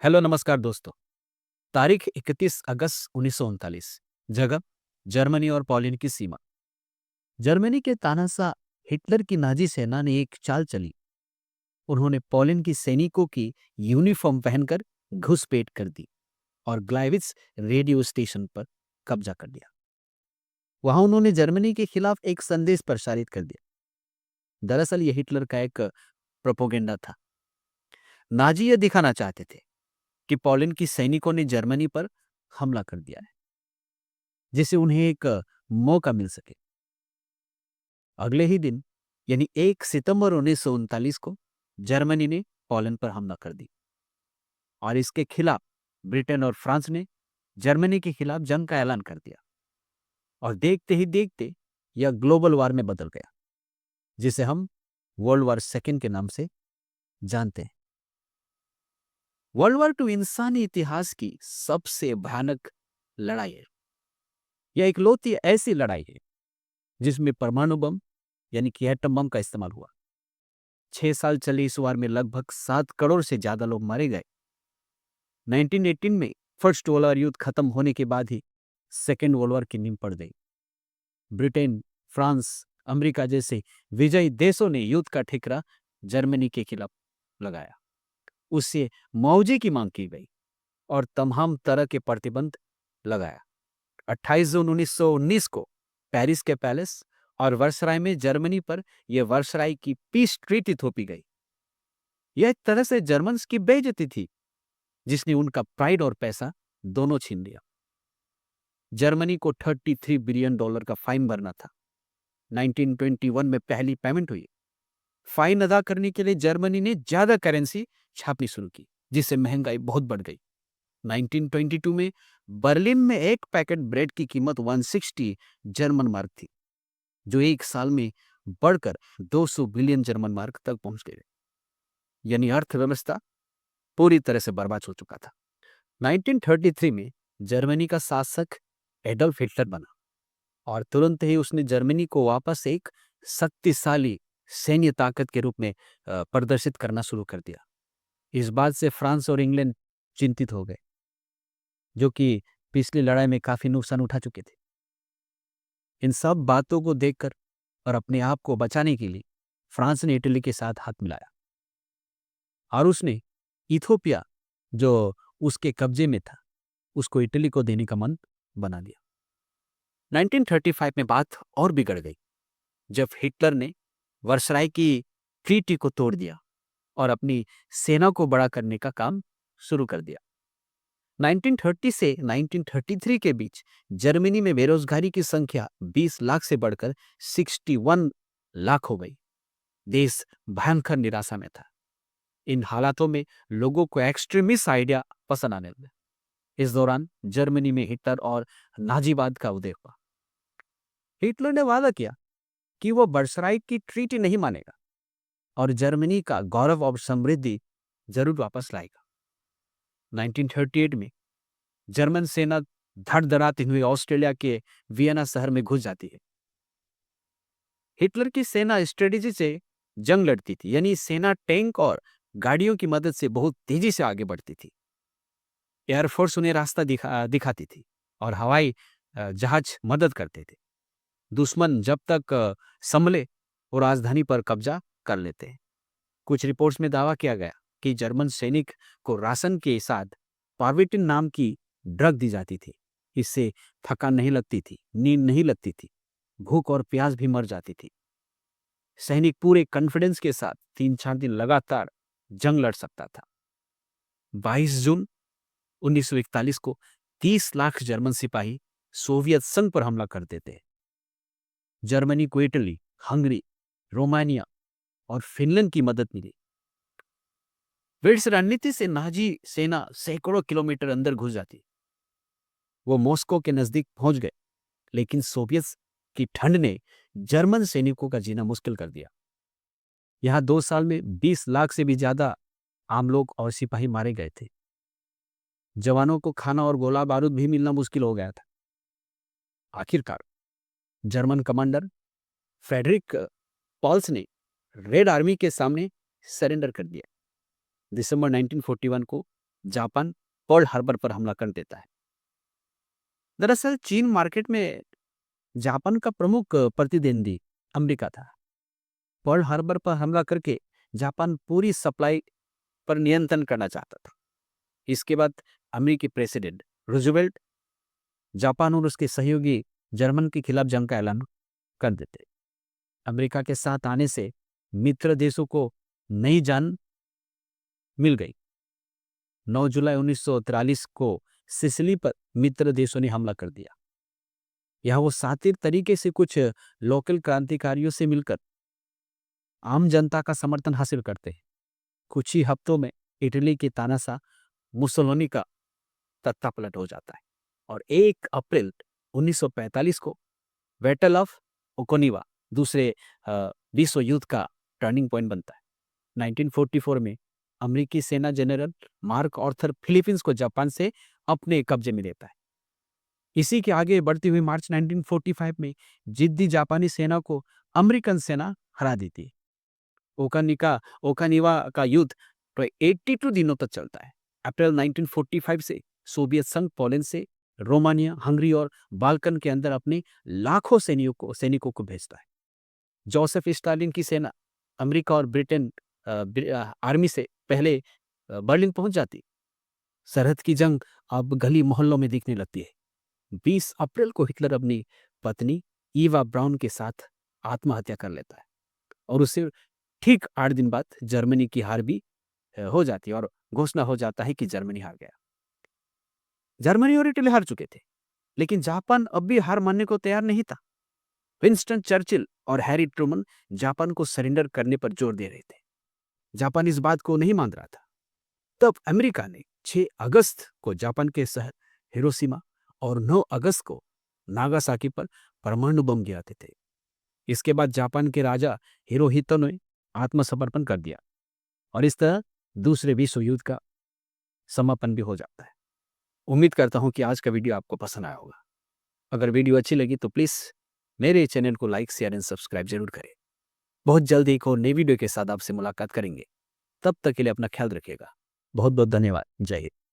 Hello नमस्कार दोस्तों। तारीख 31 अगस्त 1939। जगह जर्मनी और पोलैंड की सीमा। जर्मनी के तानाशाह हिटलर की नाजी सेना ने एक चाल चली। उन्होंने पोलैंड की सैनिकों की यूनिफॉर्म पहनकर घुसपैठ कर दी और ग्लाइविट्स रेडियो स्टेशन पर कब्जा कर लिया। वहां उन्होंने जर्मनी के खिलाफ एक संदेश प्रसारित कर दिया। दरअसल यह हिटलर का एक प्रोपोगेंडा था। नाजी यह दिखाना चाहते थे कि पोलैंड की सैनिकों ने जर्मनी पर हमला कर दिया है, जिससे उन्हें एक मौका मिल सके। अगले ही दिन यानी 1 सितंबर 1939 को जर्मनी ने पोलैंड पर हमला कर दी और इसके खिलाफ ब्रिटेन और फ्रांस ने जर्मनी के खिलाफ जंग का ऐलान कर दिया। और देखते ही देखते यह ग्लोबल वार में बदल गया, जिसे हम वर्ल्ड वार सेकेंड के नाम से जानते हैं। वर्ल्ड वार टू इंसानी इतिहास की सबसे भयानक लड़ाई है। यह इकलौती ऐसी लड़ाई है जिसमें परमाणु बम यानी कि एटम बम का इस्तेमाल हुआ। 6 साल चली इस वार में लगभग 7 करोड़ से ज्यादा लोग मारे गए। 1918 में फर्स्ट वर्ल्ड वार युद्ध खत्म होने के बाद ही सेकेंड वर्ल्ड वार की नींव पड़ गई। ब्रिटेन, फ्रांस, अमेरिका जैसे विजयी देशों ने युद्ध का ठिकरा जर्मनी के खिलाफ लगाया। उससे मुआवजे की मांग की गई और तमाम तरह के प्रतिबंध लगाया। 28 जून 1919 को पेरिस के पैलेस और वर्सराय में जर्मनी पर यह वर्सराय की पीस ट्रीटी थोपी गई। यह एक तरह से जर्मन्स की बेइज्जती थी, जिसने उनका प्राइड और पैसा दोनों छीन लिया। जर्मनी को $33 बिलियन का फाइन भरना था। 1921 में पहली पेमेंट हुई। फाइन अदा करने के लिए जर्मनी ने ज्यादा करेंसी छापनी शुरू की, जिससे महंगाई बहुत बढ़ गई। 1922 में बर्लिन में एक पैकेट ब्रेड की कीमत 160 जर्मन मार्क थी, जो एक साल में बढ़कर 200 बिलियन जर्मन मार्क तक पहुंच गई। यानी अर्थव्यवस्था पूरी तरह से बर्बाद हो चुका था। 1933 में जर्मनी का शासक एडल्फ हिटलर बना और तुरंत ही उसने जर्मनी को वापस एक शक्तिशाली सैन्य ताकत के रूप में प्रदर्शित करना शुरू कर दिया। इस बात से फ्रांस और इंग्लैंड चिंतित हो गए, जो कि पिछली लड़ाई में काफी नुकसान उठा चुके थे। इन सब बातों को देखकर और अपने आप को बचाने के लिए फ्रांस ने इटली के साथ हाथ मिलाया और उसने इथोपिया, जो उसके कब्जे में था, उसको इटली को देने का मन बना लिया। 1935 में बात और बिगड़ गई जब हिटलर ने वर्सराय की ट्रीटी को तोड़ दिया और अपनी सेना को बड़ा करने का काम शुरू कर दिया। 1930 से 1933 के बीच जर्मनी में बेरोजगारी की संख्या 20 लाख से बढ़कर 61 लाख हो गई। देश भयंकर निराशा में था। इन हालातों में लोगों को एक्सट्रीमिस्ट आइडिया पसंद आने लगे। इस दौरान जर्मनी में हिटलर और नाजीवाद का उदय हुआ। हिटलर ने वादा किया कि वो वर्सराय की ट्रीटी नहीं मानेगा और जर्मनी का गौरव और समृद्धि जरूर वापस लाएगा। 1938 में जर्मन सेना धड़धड़ाते हुए ऑस्ट्रेलिया के वियना शहर में घुस जाती है। हिटलर की सेना स्ट्रेटेजी से जंग लड़ती थी, यानी सेना टैंक और गाड़ियों की मदद से बहुत तेजी से आगे बढ़ती थी। एयरफोर्स उन्हें रास्ता दिखाती थी और हवाई जहाज मदद करते थे। दुश्मन जब तक संभले वो राजधानी पर कब्जा कर लेते हैं। कुछ रिपोर्ट्स में दावा किया गया कि जर्मन सैनिक को राशन के साथ पार्विटिन नाम की ड्रग दी जाती थी। इससे थकान नहीं लगती थी, नींद नहीं लगती थी, भूख और प्यास भी मर जाती थी। सैनिक पूरे कॉन्फिडेंस के साथ 3-4 दिन लगातार जंग लड़ सकता था। 22 जून 1941 को 30 लाख जर्मन सिपाही सोवियत संघ पर हमला कर देते हैं। जर्मनी को इटली, हंगरी, रोमानिया और फिनलैंड की मदद मिली। फिर इस रणनीति से नाजी सेना सैकड़ों किलोमीटर अंदर घुस जाती। वो मॉस्को के नजदीक पहुंच गए, लेकिन सोवियत की ठंड ने जर्मन सैनिकों का जीना मुश्किल कर दिया। यहां 2 साल में 20 लाख से भी ज्यादा आम लोग और सिपाही मारे गए थे। जवानों को खाना और गोला बारूद भी मिलना मुश्किल हो गया था। आखिरकार जर्मन कमांडर फ्रेडरिक पॉल्स ने रेड आर्मी के सामने सरेंडर कर दिया। दिसंबर 1941 को जापान पर्ल हार्बर पर हमला कर देता है। दरअसल चीन मार्केट में जापान का प्रमुख प्रतिद्वंदी अमेरिका था। पर्ल हार्बर पर हमला करके जापान पूरी सप्लाई पर नियंत्रण करना चाहता था। इसके बाद अमेरिकी प्रेसिडेंट रूजवेल्ट जापान और उसके सहयोगी जर्मन के खिलाफ जंग का ऐलान कर देते। अमेरिका के साथ आने से मित्र देशों को नई जान मिल गई। 9 जुलाई 1943 को सिसिली पर मित्र देशों ने हमला कर दिया। यह वो सातिर तरीके से कुछ लोकल क्रांतिकारियों से मिलकर आम जनता का समर्थन हासिल करते हैं। कुछ ही हफ्तों में इटली के तानाशाह मुसोलिनी का तख्तापलट हो जाता है और 1 अप्रैल 1945 को बैटल ऑफ ओकोनिवा दूसरे विश्व युद्ध का टर्निंग पॉइंट बनता है। 1944 में अमेरिकी सेना जनरल मार्क ऑर्थर फिलीपींस को जापान से अपने कब्जे में लेता है। इसी के आगे बढ़ती हुई मार्च 1945 में जिद्दी जापानी सेना को अमेरिकन सेना हरा देती है। ओकानिवा का युद्ध तो 82 दिनों तक चलता है। अप्रैल 1945 से सोवियत संघ पोलैंड से रोमानिया, हंगरी और बाल्कन के अंदर अपने लाखों सैनिकों को भेजता है। जोसेफ स्टालिन की सेना अमेरिका और ब्रिटेन आर्मी से पहले बर्लिन पहुंच जाती। सरहद की जंग अब गली मोहल्लों में दिखने लगती है। 20 अप्रैल को हिटलर अपनी पत्नी ईवा ब्राउन के साथ आत्महत्या कर लेता है और उससे ठीक 8 दिन बाद जर्मनी की हार भी हो जाती है और घोषणा हो जाता है कि जर्मनी हार गया। जर्मनी और इटली हार चुके थे, लेकिन जापान अब भी हार मानने को तैयार नहीं था। विंस्टन चर्चिल और हैरी ट्रूमन जापान को सरेंडर करने पर जोर दे रहे थे। जापान इस बात को नहीं मान रहा था। तब अमेरिका ने 6 अगस्त को जापान के शहर हिरोशिमा और 9 अगस्त को नागासाकी पर परमाणु बम गिराते थे। इसके बाद जापान के राजा हिरोहितो ने आत्मसमर्पण कर दिया और इस तरह दूसरे विश्व युद्ध का समापन भी हो जाता है। उम्मीद करता हूं कि आज का वीडियो आपको पसंद आया होगा। अगर वीडियो अच्छी लगी तो प्लीज मेरे चैनल को लाइक, शेयर एंड सब्सक्राइब जरूर करें। बहुत जल्द एक और नई वीडियो के साथ आपसे मुलाकात करेंगे। तब तक के लिए अपना ख्याल रखिएगा। बहुत बहुत धन्यवाद। जय हिंद।